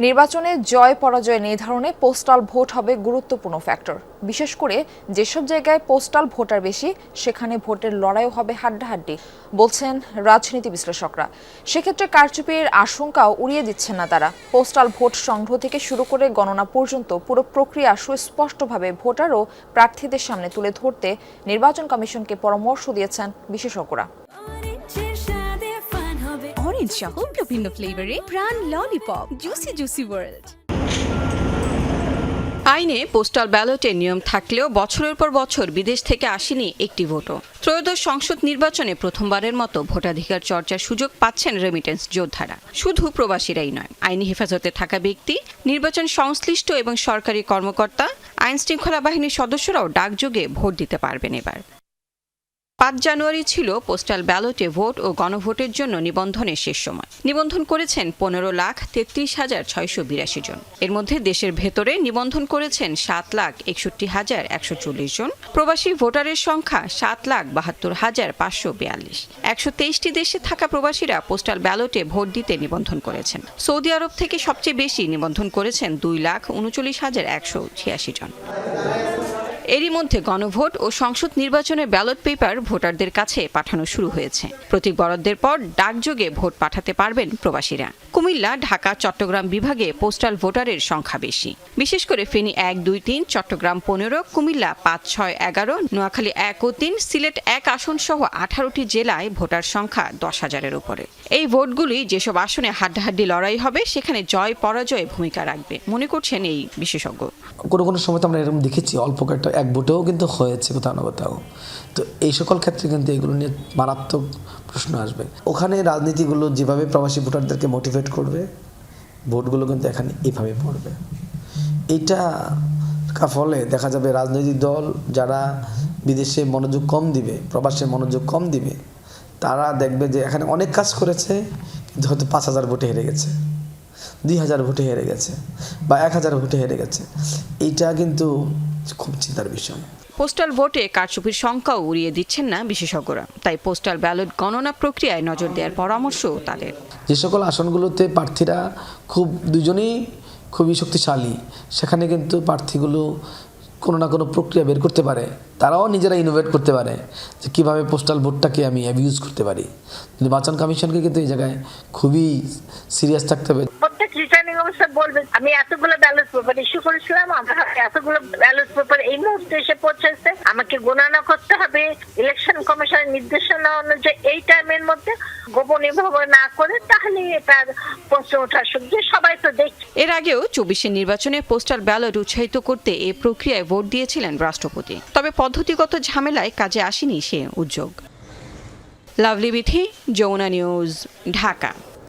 নির্বাচনে জয় পরাজয় নির্ধারণে পোস্টাল ভোট হবে গুরুত্বপূর্ণ ফ্যাক্টর। বিশেষ করে যেসব জায়গায় পোস্টাল ভোটার বেশি সেখানে ভোটের লড়াইও হবে হাড্ডাহাড্ডি বলছেন রাজনীতি বিশ্লেষকরা। সেক্ষেত্রে কারচুপির আশঙ্কাও উড়িয়ে দিচ্ছেন না তারা। পোস্টাল ভোট সংগ্রহ থেকে শুরু করে গণনা পর্যন্ত পুরো প্রক্রিয়া সুস্পষ্টভাবে ভোটার ও প্রার্থীদের সামনে তুলে ধরতে নির্বাচন কমিশনকে পরামর্শ দিয়েছেন বিশেষজ্ঞরা। অরেঞ্জ সহ বিভিন্ন ফ্লেভারে প্রাণ ললিপপ জুসি ওয়ার্ল্ড। আইনে পোস্টাল ব্যালটের নিয়ম থাকলেও বছরের পর বছর বিদেশ থেকে আসেনি একটি ভোটও। ত্রয়োদশ সংসদ নির্বাচনে প্রথমবারের মতো ভোটাধিকার চর্চার সুযোগ পাচ্ছেন রেমিটেন্স যোদ্ধারা। শুধু প্রবাসীরাই নয়, আইনি হেফাজতে থাকা ব্যক্তি, নির্বাচন সংশ্লিষ্ট এবং সরকারি কর্মকর্তা, আইন শৃঙ্খলা বাহিনীর সদস্যরাও ডাকযোগে ভোট দিতে পারবেন। এবার ৫ জানুয়ারি ছিল পোস্টাল ব্যালটে ভোট ও গণভোটের জন্য নিবন্ধনের শেষ সময়। নিবন্ধন করেছেন ১৫,৩৩,৬৮২ জন। এর মধ্যে দেশের ভেতরে নিবন্ধন করেছেন ৭,৬১,১৪০ জন। প্রবাসী ভোটারের সংখ্যা ৭,৭২,৫৪২। ১২৩টি দেশে থাকা প্রবাসীরা পোস্টাল ব্যালটে ভোট দিতে নিবন্ধন করেছেন। সৌদি আরব থেকে সবচেয়ে বেশি নিবন্ধন করেছেন ২,৩৯,১৮৬ জন। এরই মধ্যে গণভোট ও সংসদ নির্বাচনের ব্যালট পেপার ভোটারদের কাছে পাঠানো শুরু হয়েছে। প্রতীক বরাদ্দের পর ডাকযোগে ভোট পাঠাতে পারবেন প্রবাসীরা। কুমিল্লা, ঢাকা, চট্টগ্রাম বিভাগে পোস্টাল ভোটারের সংখ্যা বেশি। বিশেষ করে ফেনী ১, ২, ৩, চট্টগ্রাম ১৫, কুমিল্লা ৫, ৬, ১১, নোয়াখালী ১ ও ৩, সিলেট ১ আসন সহ ১৮টি জেলায় ভোটার সংখ্যা ১০,০০০-এর উপরে। এই ভোটগুলি যেসব আসনে হাড্ডাহাড্ডি লড়াই হবে সেখানে জয় পরাজয় ভূমিকা রাখবে মনে করছেন এই বিশেষজ্ঞ। কোনো সময় তো আমরা এরকম দেখেছি, অল্প কয়েকটা এক ভোটেও কিন্তু হয়েছে কোথাও না কোথাও। তো এই সকল ক্ষেত্রে কিন্তু এগুলো নিয়ে মারাত্মক প্রশ্ন আসবে। ওখানে রাজনীতিগুলো যেভাবে প্রবাসী ভোটারদেরকে মোটিভেট করবে, ভোটগুলো কিন্তু এখানে এইভাবে পড়বে। এইটা ফলে দেখা যাবে রাজনৈতিক দল যারা বিদেশে মনোযোগ কম দিবে, প্রবাসে মনোযোগ কম দিবে, তারা দেখবে যে এখানে অনেক কাজ করেছে কিন্তু হয়তো ৫,০০০ ভোটে হেরে গেছে, ২,০০০ ভোটে হেরে গেছে বা ১,০০০ ভোটে হেরে গেছে। এইটা কিন্তু খুব চিন্তার বিষয়। পোস্টাল ভোটে কারচুপির সংখ্যাও উড়িয়ে দিচ্ছেন না বিশেষজ্ঞরা। তাই পোস্টাল ব্যালট গণনা প্রক্রিয়ায় নজর দেওয়ার পরামর্শ তাদের। যে সকল আসনগুলোতে প্রার্থীরা দুজনেই খুবই শক্তিশালী, সেখানে কিন্তু প্রার্থীগুলো কোনো না কোনো প্রক্রিয়া বের করতে পারে, তারাও নিজেরা ইনোভেট করতে পারে যে কীভাবে পোস্টাল ভোটটাকে আমি অ্যাবিউজ করতে পারি। নির্বাচন কমিশনকে কিন্তু এই জায়গায় খুবই সিরিয়াস থাকতে হবে। রিটার্নিং অফিসার বলবে আমি এতগুলো ব্যালট পেপার ইস্যু করেছিলাম, আমার হাতে এতগুলো ব্যালট পেপার এই মুহূর্তে এসে পৌঁছেছে, আমাকে গণনা করতে হবে। ইলেকশন কমিশনের নির্দেশনা অনুযায়ী এই টাইমের মধ্যে গোপনীয়ভাবে না করে তাহলে এটার প্রশ্ন ওঠার সুযোগ সবাই তো দেখছে। এর আগেও ২৪-এর নির্বাচনে পোস্টাল ব্যালট উৎসাহিত করতে এই প্রক্রিয়ায় ভোট দিয়েছিলেন রাষ্ট্রপতি। তবে পদ্ধতিগত ঝামেলায় কাজে আসেনি সে উদ্যোগ। লাভলি বিথি, যমুনা নিউজ, ঢাকা।